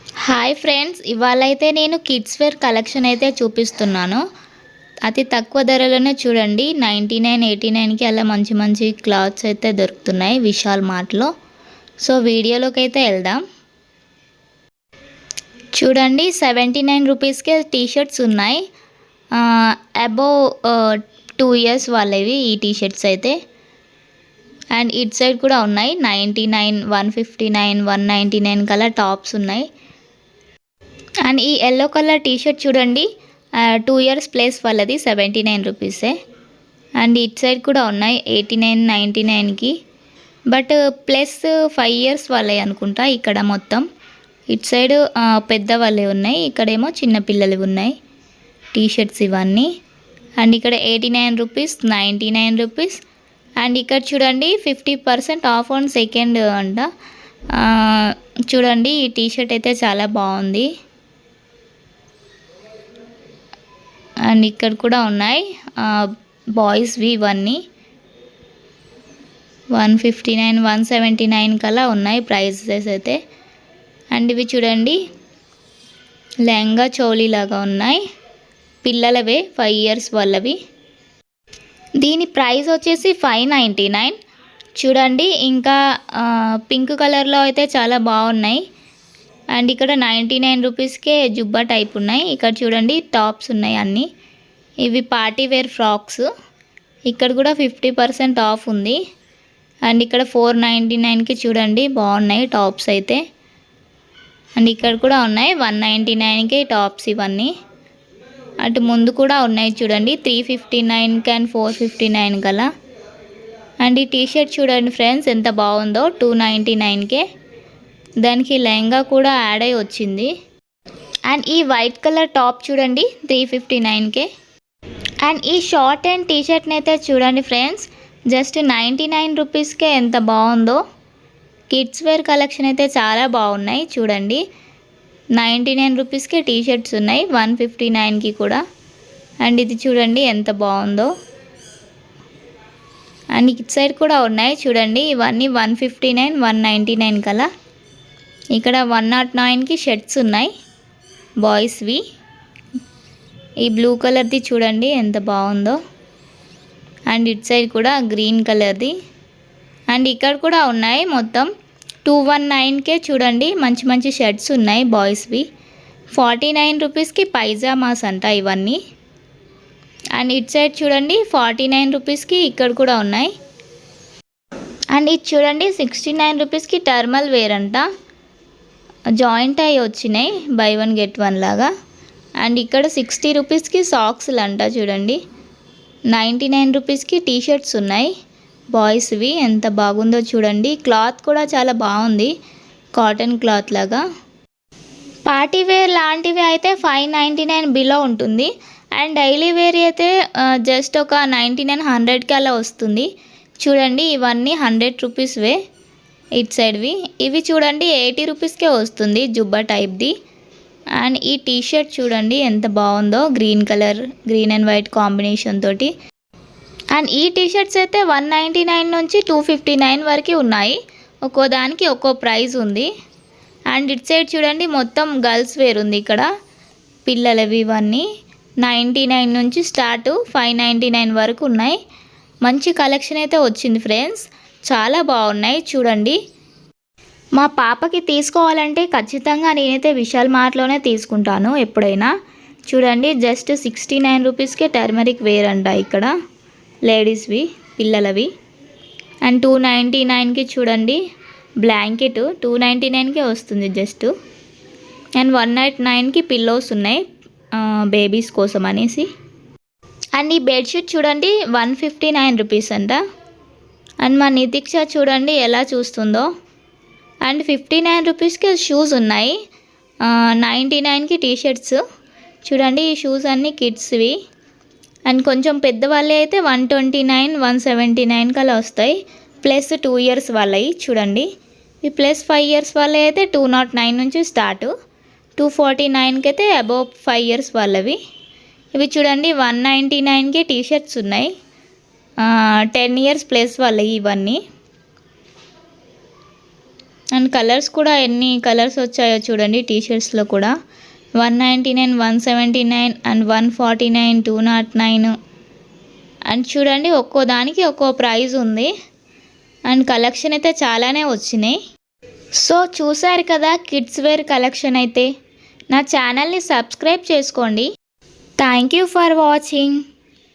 Hi friends, ఇవాళైతే నేను kids wear collection అయితే చూపిస్తున్నాను. అతి తక్కువ ధరలోనే చూడండి, 99, 89కి అలా మంచి మంచి క్లాత్స్ అయితే దొరుకుతున్నాయి విశాల్ మార్ట్లో. సో వీడియోలోకి అయితే వెళ్దాం. చూడండి, 79 రూపీస్కే టీషర్ట్స్ ఉన్నాయి. అబోవ్ 2 ఇయర్స్ వాళ్ళవి ఈ టీషర్ట్స్ అయితే. అండ్ ఇట్ సైడ్ కూడా ఉన్నాయి 99, 159, 199 కల్లా టాప్స్ ఉన్నాయి. అండ్ ఈ ఎల్లో కలర్ టీషర్ట్ చూడండి, 2 ఇయర్స్ ప్లేస్ వాళ్ళది 79 రూపీసే. అండ్ ఇట్ సైడ్ కూడా ఉన్నాయి 89, 99కి. బట్ ప్లస్ 5 ఇయర్స్ వాళ్ళే అనుకుంటా ఇక్కడ మొత్తం. ఇట్ సైడ్ పెద్ద వాళ్ళే ఉన్నాయి, ఇక్కడేమో చిన్న పిల్లలు ఉన్నాయి టీషర్ట్స్ ఇవన్నీ. అండ్ ఇక్కడ 89 రూపీస్, 99 రూపీస్. అండ్ ఇక్కడ చూడండి 50% ఆఫ్ ఆన్ సెకండ్ అంట. చూడండి, ఈ టీషర్ట్ అయితే చాలా బాగుంది. అండ్ ఇక్కడ కూడా ఉన్నాయి బాయ్స్వి ఇవన్నీ 159, 179 కల్లా ఉన్నాయి ప్రైజెస్ అయితే. అండ్ ఇవి చూడండి లెహంగా చోలీ లాగా ఉన్నాయి, పిల్లలవే 5 ఇయర్స్ వాళ్ళవి. దీని ప్రైస్ వచ్చేసి 599. చూడండి, ఇంకా పింక్ కలర్లో అయితే చాలా బాగున్నాయి. అండ్ ఇక్కడ 99 రూపీస్కే జుబ్బా టైప్ ఉన్నాయి. ఇక్కడ చూడండి టాప్స్ ఉన్నాయి అన్నీ, ఇవి పార్టీ వేర్ ఫ్రాక్స్. ఇక్కడ కూడా 50% ఆఫ్ ఉంది. అండ్ ఇక్కడ 499కి చూడండి బాగున్నాయి టాప్స్ అయితే. అండ్ ఇక్కడ కూడా ఉన్నాయి 199కే టాప్స్ ఇవన్నీ. అటు ముందు కూడా ఉన్నాయి చూడండి 359 అండ్ 459 గల. అండ్ ఈ టీషర్ట్ చూడండి ఫ్రెండ్స్ ఎంత బాగుందో, 299కే. దానికి లెహంగా కూడా యాడ్ అయి వచ్చింది. అండ్ ఈ వైట్ కలర్ టాప్ చూడండి 359కే. అండ్ ఈ షార్ట్ అండ్ టీషర్ట్ని అయితే చూడండి ఫ్రెండ్స్, జస్ట్ 99 రూపీస్కే ఎంత బాగుందో. కిడ్స్ వేర్ కలెక్షన్ అయితే చాలా బాగున్నాయి చూడండి. 99 రూపీస్కే టీషర్ట్స్ ఉన్నాయి, 159కి కూడా. అండ్ ఇది చూడండి ఎంత బాగుందో. అండ్ ఇటు సైడ్ కూడా ఉన్నాయి చూడండి, ఇవన్నీ 159, 199 కలా. ఇక్కడ 109కి షర్ట్స్ ఉన్నాయి బాయ్స్వి. ఈ బ్లూ కలర్ది చూడండి ఎంత బాగుందో. అండ్ ఇటు సైడ్ కూడా గ్రీన్ కలర్ది. అండ్ ఇక్కడ కూడా ఉన్నాయి మొత్తం 219కే చూడండి మంచి మంచి షర్ట్స్ ఉన్నాయి బాయ్స్వి. 49 రూపీస్కి పైజామాస్ అంట ఇవన్నీ. అండ్ ఇటు సైడ్ చూడండి 49 రూపీస్కి ఇక్కడ కూడా ఉన్నాయి. అండ్ ఇది చూడండి 69 రూపీస్కి టర్మల్ వేర్ అంట, జాయింట్ అయ్యి వచ్చినాయి, బై 1 get 1 లాగా. అండ్ ఇక్కడ 60 రూపీస్కి సాక్స్లు అంట చూడండి. 99 రూపీస్కి టీషర్ట్స్ ఉన్నాయి బాయ్స్వి. ఎంత బాగుందో చూడండి, క్లాత్ కూడా చాలా బాగుంది, కాటన్ క్లాత్ లాగా. పార్టీ వేర్ లాంటివి అయితే 599 బిలో ఉంటుంది. అండ్ డైలీ వేర్ అయితే జస్ట్ ఒక 99, 100కి అలా వస్తుంది చూడండి. ఇవన్నీ 100 రూపీస్వే ఇట్ సైడ్వి. ఇవి చూడండి 80 రూపీస్కే వస్తుంది జుబ్బా టైప్ది. అండ్ ఈ టీషర్ట్ చూడండి ఎంత బాగుందో, green colour, green and white combination తోటి. అండ్ ఈ టీషర్ట్స్ అయితే 199 నుంచి 259 వరకు ఉన్నాయి, ఒక్కో దానికి ఒక్కో ప్రైస్ ఉంది. అండ్ ఇట్ సైడ్ చూడండి మొత్తం గర్ల్స్ వేర్ ఉంది ఇక్కడ, పిల్లలవి ఇవన్నీ 99 నుంచి స్టార్ట్ 599 వరకు ఉన్నాయి. మంచి కలెక్షన్ అయితే వచ్చింది ఫ్రెండ్స్, చాలా బాగున్నాయి చూడండి. మా పాపకి తీసుకోవాలంటే ఖచ్చితంగా నేనైతే విశాల్ మార్ట్లోనే తీసుకుంటాను ఎప్పుడైనా. చూడండి జస్ట్ 69 రూపీస్కే టర్మరిక్ వేర్ అంట ఇక్కడ, లేడీస్వి పిల్లలవి. అండ్ 299కి చూడండి బ్లాంకెట్, 299కే వస్తుంది జస్ట్. అండ్ 199కి పిల్లోస్ ఉన్నాయి బేబీస్ కోసం అనేసి. అండ్ ఈ బెడ్షీట్ చూడండి 159 రూపీస్ అంట. అండ్ మా నితిక్ష చూడండి ఎలా చూస్తుందో. అండ్ 59 రూపీస్కి షూస్ ఉన్నాయి, 99కి టీషర్ట్స్. చూడండి ఈ షూస్ అన్నీ కిడ్స్వి. అండ్ కొంచెం పెద్దవాళ్ళే అయితే 129, 179 కలా వస్తాయి, ప్లస్ 2 ఇయర్స్ వాళ్ళవి చూడండి. ఈ ప్లస్ 5 ఇయర్స్ వాళ్ళవి అయితే 209 నుంచి స్టార్ట్, 249కి అయితే అబోవ్ 5 ఇయర్స్ వాళ్ళవి. ఇవి చూడండి 199కి టీషర్ట్స్ ఉన్నాయి, 10 ఇయర్స్ ప్లస్ వాళ్ళవి ఇవన్నీ. అండ్ కలర్స్ కూడా ఎన్ని కలర్స్ వచ్చాయో చూడండి. టీషర్ట్స్లో కూడా 199, 179 అండ్ 149, 209. అండ్ చూడండి ఒక్కో దానికి ఒక్కో ప్రైస్ ఉంది. అండ్ కలెక్షన్ అయితే చాలానే వచ్చినాయి. సో చూసారు కదా కిడ్స్ వేర్ కలెక్షన్ అయితే. నా ఛానల్ని సబ్స్క్రైబ్ చేసుకోండి. Thank you for watching.